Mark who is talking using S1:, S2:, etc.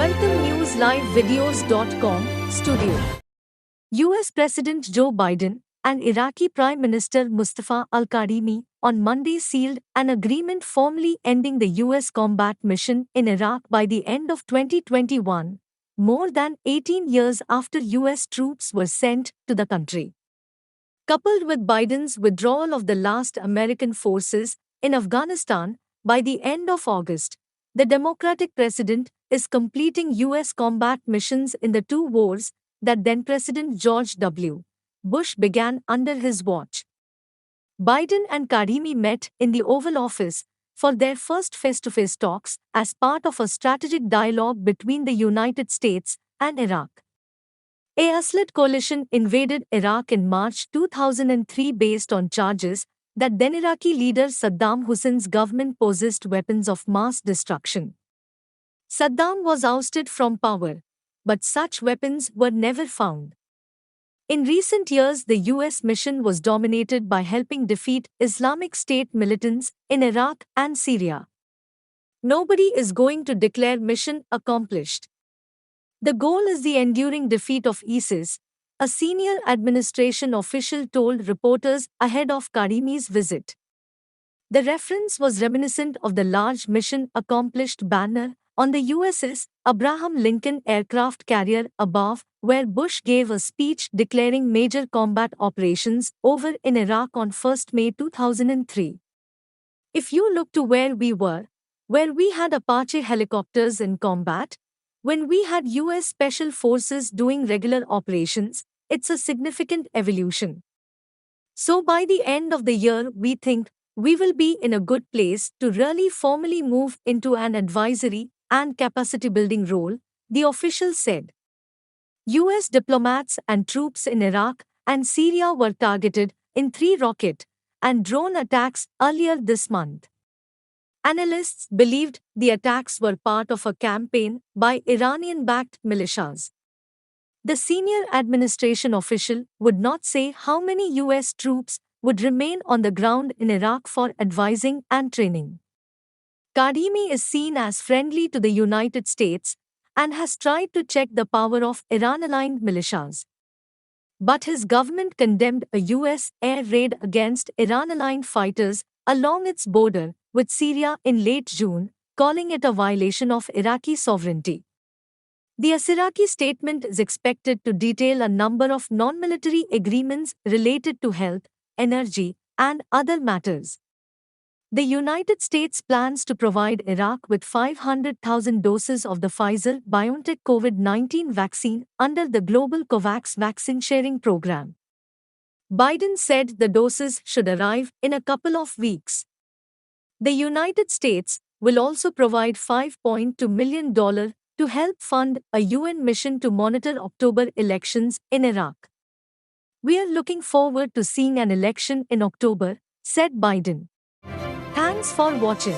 S1: Welcome NewsLiveVideos.com studio. US President Joe Biden and Iraqi Prime Minister Mustafa al-Kadhimi on Monday sealed an agreement formally ending the US combat mission in Iraq by the end of 2021, more than 18 years after US troops were sent to the country. Coupled with Biden's withdrawal of the last American forces in Afghanistan by the end of August, the Democratic president is completing U.S. combat missions in the two wars that then-President George W. Bush began under his watch. Biden and Kadhimi met in the Oval Office for their first face-to-face talks as part of a strategic dialogue between the United States and Iraq. A Asad coalition invaded Iraq in March 2003 based on charges that then Iraqi leader Saddam Hussein's government possessed weapons of mass destruction. Saddam was ousted from power, but such weapons were never found. In recent years, the US mission was dominated by helping defeat Islamic State militants in Iraq and Syria. Nobody is going to declare mission accomplished. The goal is the enduring defeat of ISIS, a senior administration official told reporters ahead of Kadhimi's visit. The reference was reminiscent of the large mission accomplished banner on the USS Abraham Lincoln aircraft carrier above, where Bush gave a speech declaring major combat operations over in Iraq on 1 May 2003. If you look to where we were, where we had Apache helicopters in combat, when we had US Special Forces doing regular operations, it's a significant evolution. So by the end of the year, we think we will be in a good place to really formally move into an advisory and capacity building role, the official said. US diplomats and troops in Iraq and Syria were targeted in 3 rocket and drone attacks earlier this month. Analysts believed the attacks were part of a campaign by Iranian-backed militias. The senior administration official would not say how many US troops would remain on the ground in Iraq for advising and training. Kadhimi is seen as friendly to the United States and has tried to check the power of Iran-aligned militias. But his government condemned a US air raid against Iran-aligned fighters along its border with Syria in late June, calling it a violation of Iraqi sovereignty. The Iraqi statement is expected to detail a number of non-military agreements related to health, energy, and other matters. The United States plans to provide Iraq with 500,000 doses of the Pfizer-BioNTech COVID-19 vaccine under the global COVAX vaccine sharing program. Biden said the doses should arrive in a couple of weeks. The United States will also provide $5.2 million to help fund a UN mission to monitor October elections in Iraq. We are looking forward to seeing an election in October, said Biden. Thanks for watching.